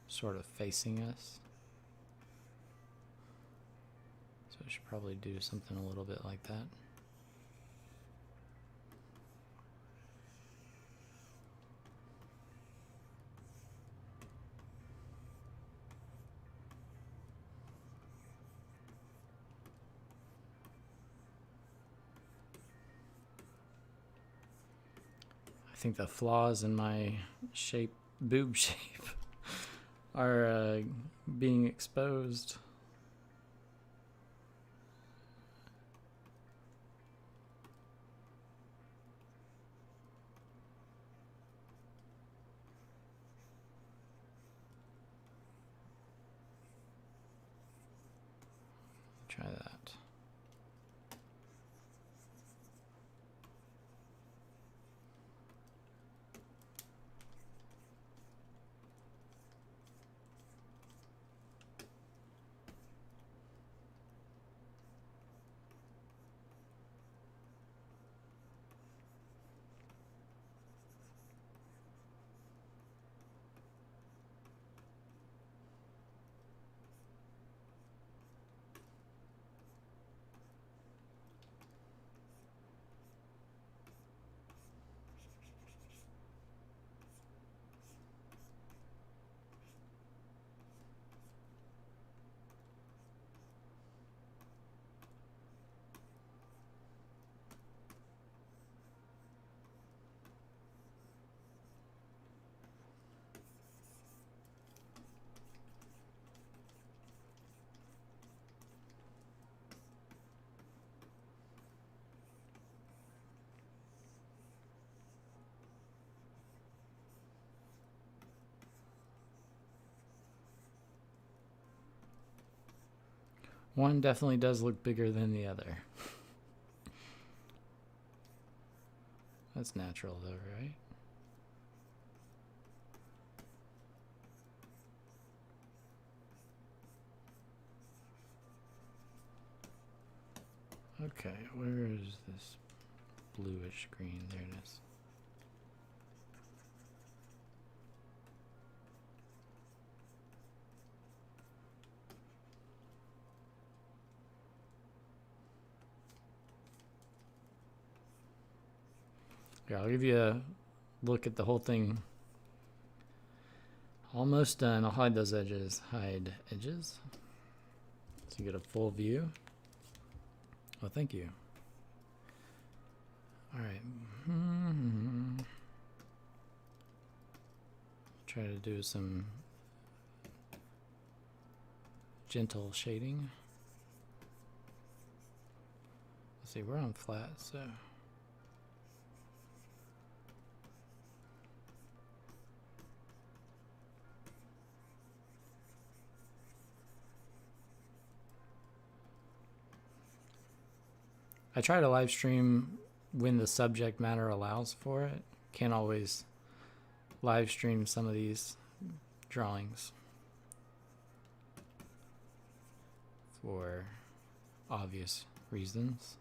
sort of facing us. So I should probably do something a little bit like that. I think the flaws in my shape, boob shape, are being exposed. Try that. One definitely does look bigger than the other. That's natural though, right? Okay, where is this bluish green? There it is. Yeah, I'll give you a look at the whole thing. Almost done. I'll hide those edges. Hide edges. So you get a full view. Oh, thank you. All right. Try to do some gentle shading. Let's see, we're on flat, so. I try to live stream when the subject matter allows for it. Can't always live stream some of these drawings for obvious reasons.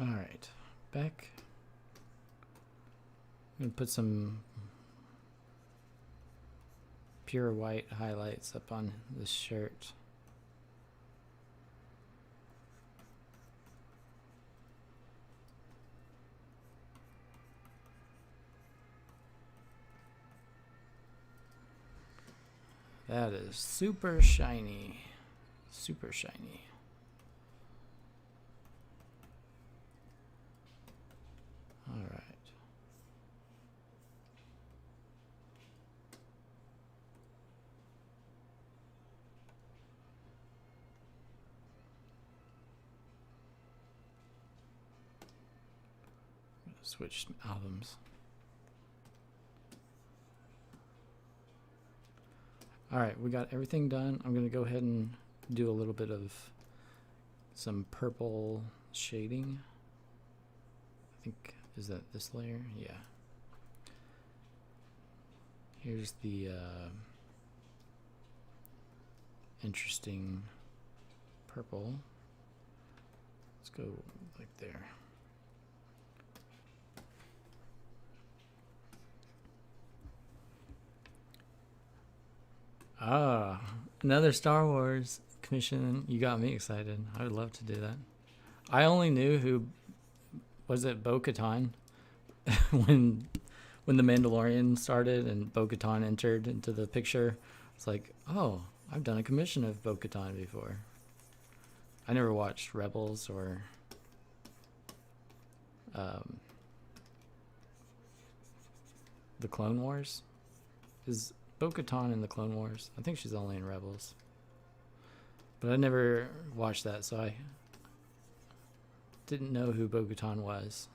All right, back. I'm gonna put some pure white highlights up on this shirt. That is super shiny. Super shiny. All right. Switch albums. All right, we got everything done. I'm gonna go ahead and do a little bit of some purple shading. I think, is that this layer? Yeah. Here's the interesting purple. Let's go like there. Ah, another Star Wars commission. You got me excited. I would love to do that. I only knew who was it, Bo-Katan, when The Mandalorian started and Bo-Katan entered into the picture. It's like, oh, I've done a commission of Bo-Katan before. I never watched Rebels or the Clone Wars. Is Bo-Katan in the Clone Wars? I think she's only in Rebels. But I never watched that, so I didn't know who Bo-Katan was.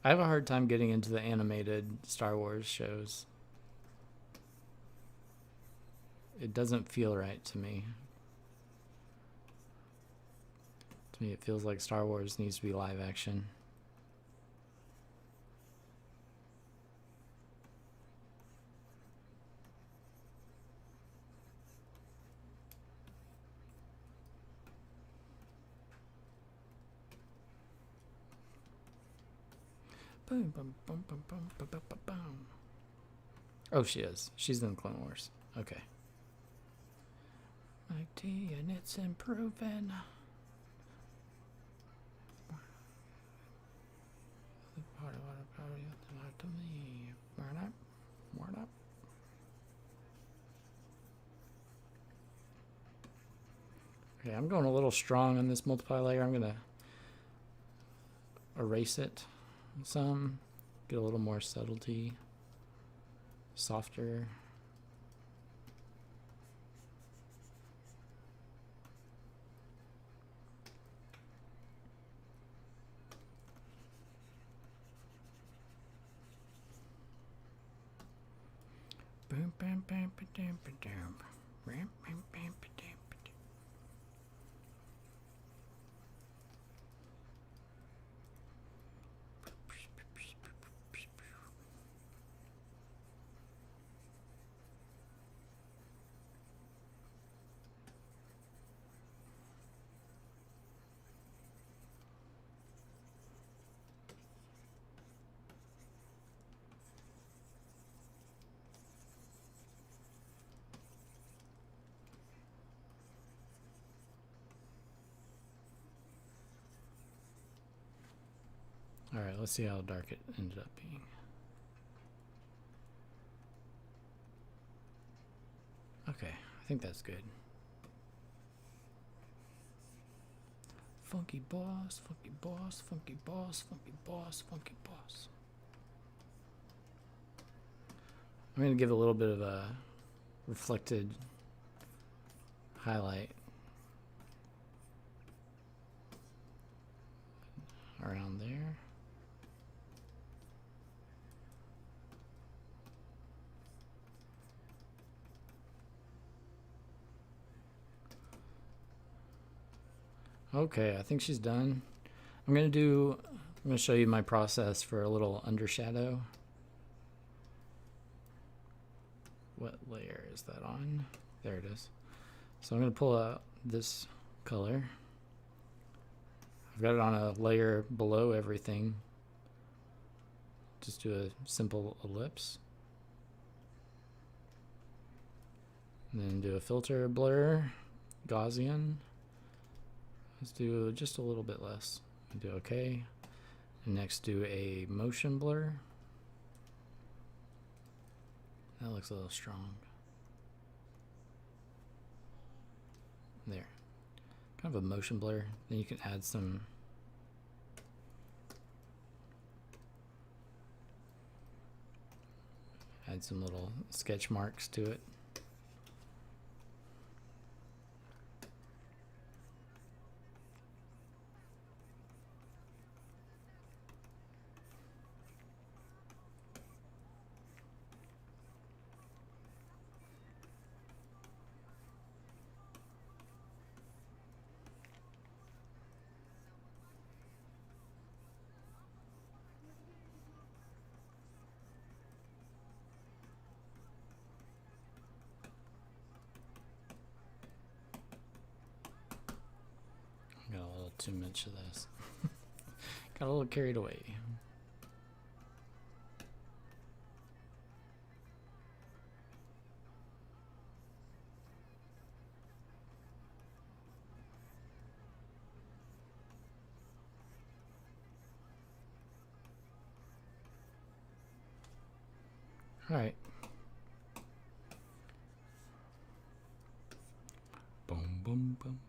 I have a hard time getting into the animated Star Wars shows. It doesn't feel right to me. To me, it feels like Star Wars needs to be live action. Boom, boom, boom, boom, boom, boom, boom, boom, boom. Oh, she is. She's in the Clone Wars. Okay. IT and it's improving. Okay, I'm going a little strong on this multiply layer. I'm gonna erase it some, get a little more subtlety, softer. Boom, bam, bam, ba-dam, ba-dam. Ram, bam, bam, ba-dam, ba-dam. All right, let's see how dark it ended up being. Okay, I think that's good. Funky boss, funky boss, funky boss, funky boss, funky boss. I'm going to give a little bit of a reflected highlight around there. Okay, I think she's done. I'm going to do I'm going to show you my process for a little undershadow. What layer is that on? There it is. So I'm going to pull out this color. I've got it on a layer below everything. Just do a simple ellipse. And then do a filter blur, Gaussian. Let's do just a little bit less. Do OK. And next do a motion blur. That looks a little strong. There. Kind of a motion blur. Then you can add some little sketch marks to it. Got a little too much of this. Got a little carried away. All right. Boom, boom, boom,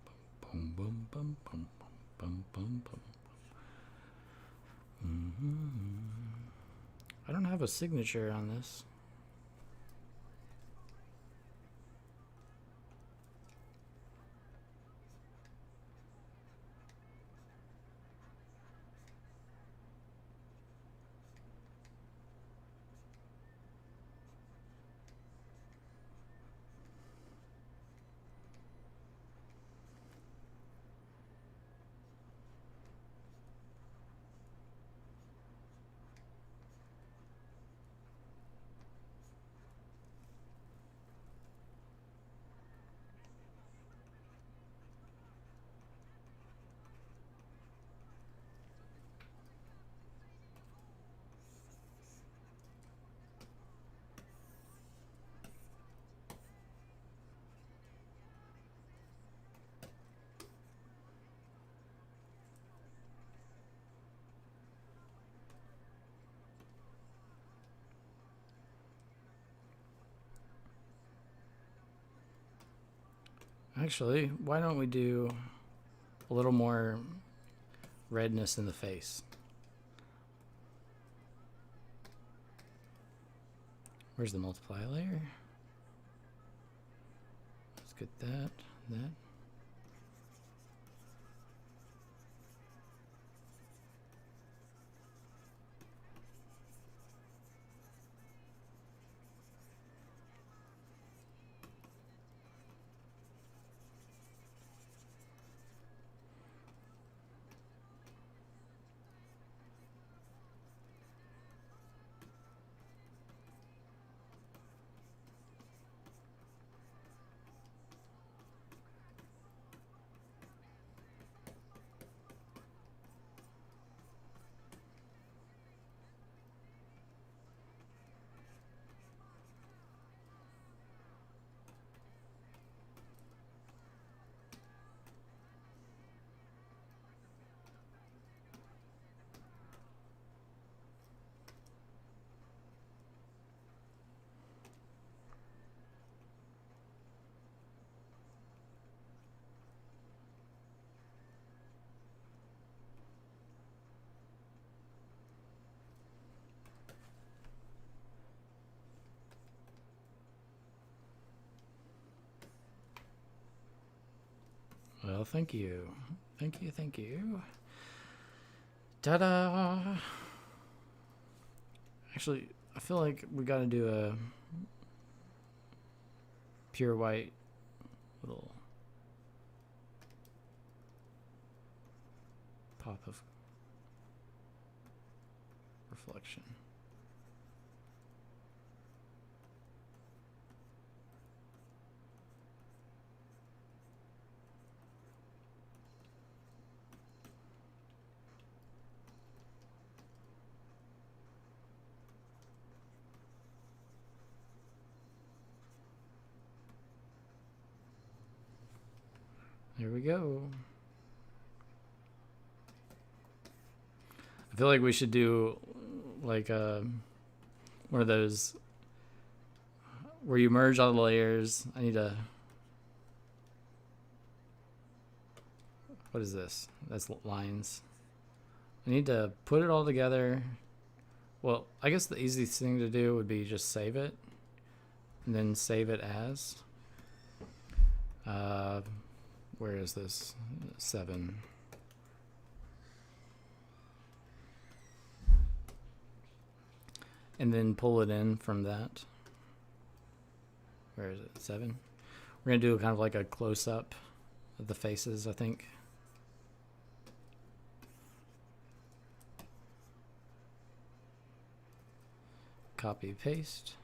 boom, boom, boom, boom, boom, boom, boom. I don't have a signature on this. Actually, why don't we do a little more redness in the face? Where's the multiply layer? Let's get that. Well, thank you. Thank you. Ta-da! Actually, I feel like we gotta do a pure white little pop of reflection. There we go. I feel like we should do like one of those where you merge all the layers. I need to. What is this? That's lines. I need to put it all together. Well, I guess the easiest thing to do would be just save it and then save it as. Where is this? 7. And then pull it in from that. Where is it? 7. We're going to do kind of like a close-up of the faces, I think. Copy, paste.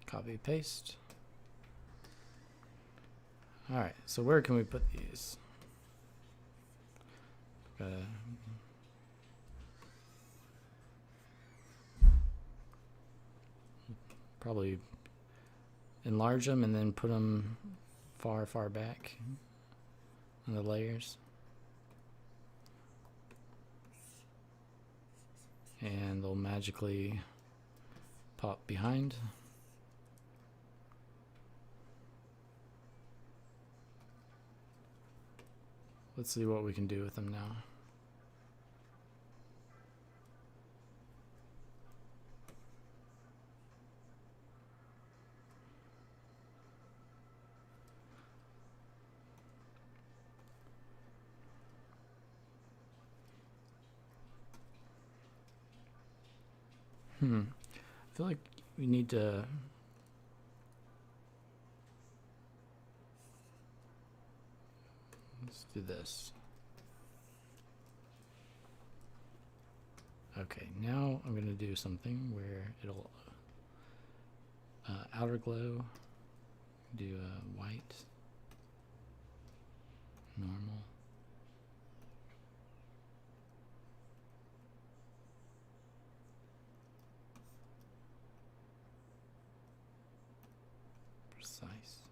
Copy, paste. All right, so where can we put these? Probably enlarge them and then put them far, far back on the layers. And they'll magically pop behind. Let's see what we can do with them now. I feel like we need to let's do this. Okay, now I'm going to do something where it'll outer glow, do a white, normal. Precise.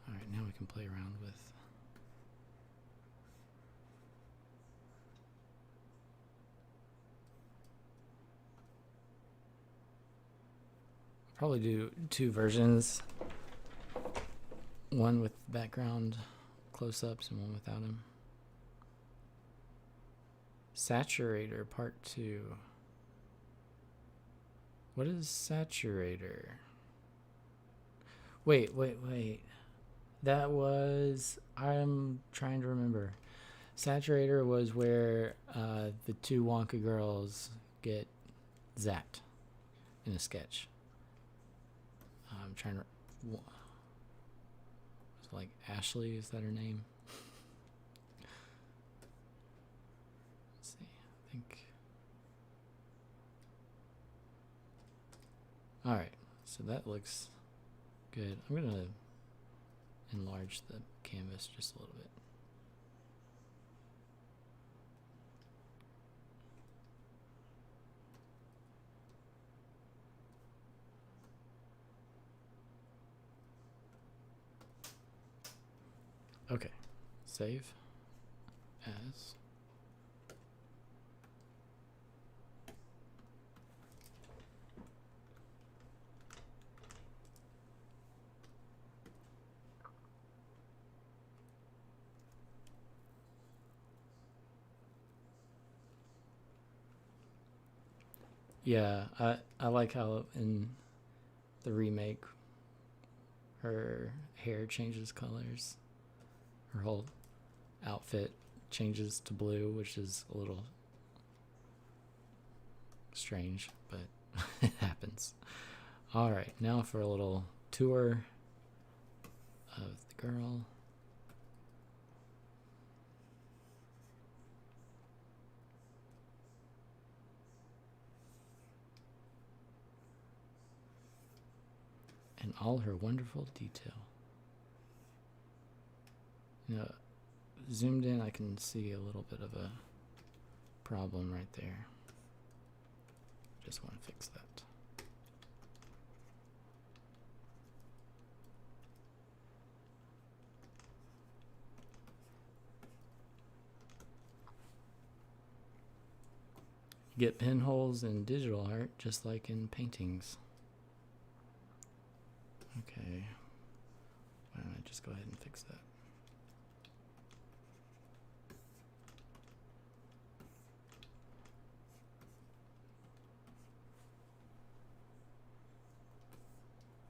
All right, now we can play around with probably do 2 versions, one with background close-ups and one without them. Saturator part 2. What is saturator? Wait. That was, I'm trying to remember. Saturator was where the 2 Wonka girls get zapped in a sketch. I'm trying to. It's like Ashley, is that her name? Let's see. I think. All right. So that looks good. I'm gonna enlarge the canvas just a little bit. Okay, save as. Yeah, I like how in the remake Her hair changes colors. Her whole outfit changes to blue, which is a little strange, but it happens. All right, now for a little tour of the girl. And all her wonderful detail. You know, zoomed in, I can see a little bit of a problem right there. Just want to fix that. You get pinholes in digital art just like in paintings. Okay, why don't I just go ahead and fix that?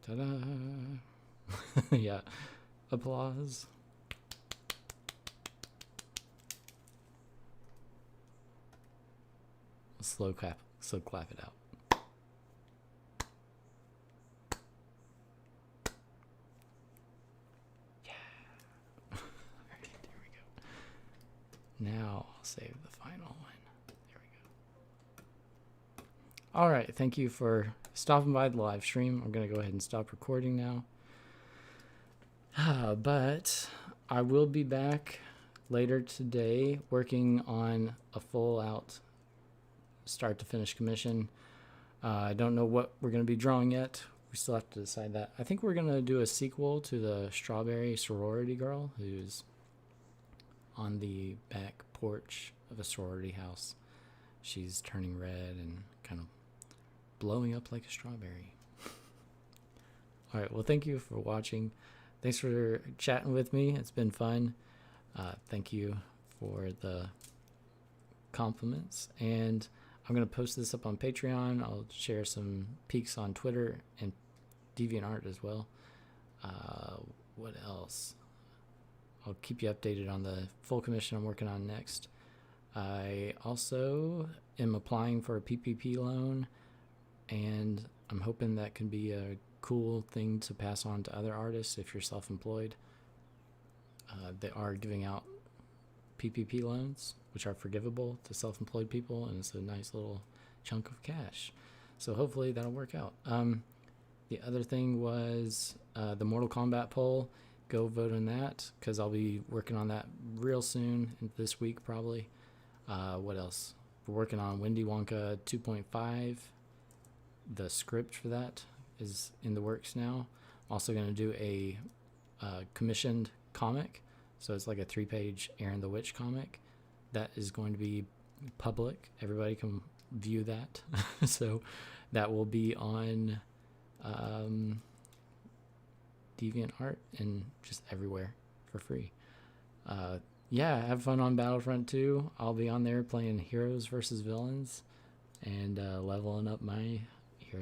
Ta-da! Yeah, applause. Slow clap it out. Now I'll save the final one. There we go. All right, thank you for stopping by the live stream. I'm going to go ahead and stop recording now. But I will be back later today working on a full out start to finish commission. I don't know what we're going to be drawing yet. We still have to decide that. I think we're going to do a sequel to the Strawberry Sorority Girl who's on the back porch of a sorority house. She's turning red and kind of blowing up like a strawberry. All right, well, thank you for watching. Thanks for chatting with me. It's been fun. Thank you for the compliments. And I'm going to post this up on Patreon. I'll share some peeks on Twitter and DeviantArt as well. What else? I'll keep you updated on the full commission I'm working on next. I also am applying for a PPP loan, and I'm hoping that can be a cool thing to pass on to other artists if you're self-employed. They are giving out PPP loans, which are forgivable to self-employed people, and it's a nice little chunk of cash. So hopefully that'll work out. The other thing was the Mortal Kombat poll. Go vote on that, because I'll be working on that real soon, this week probably. What else? We're working on Wendy Wonka 2.5. The script for that is in the works now. I'm also going to do a commissioned comic. So it's like a 3-page Aaron the Witch comic. That is going to be public. Everybody can view that. So that will be on DeviantArt and just everywhere for free. Yeah, have fun on Battlefront 2. I'll be on there playing heroes versus villains and leveling up my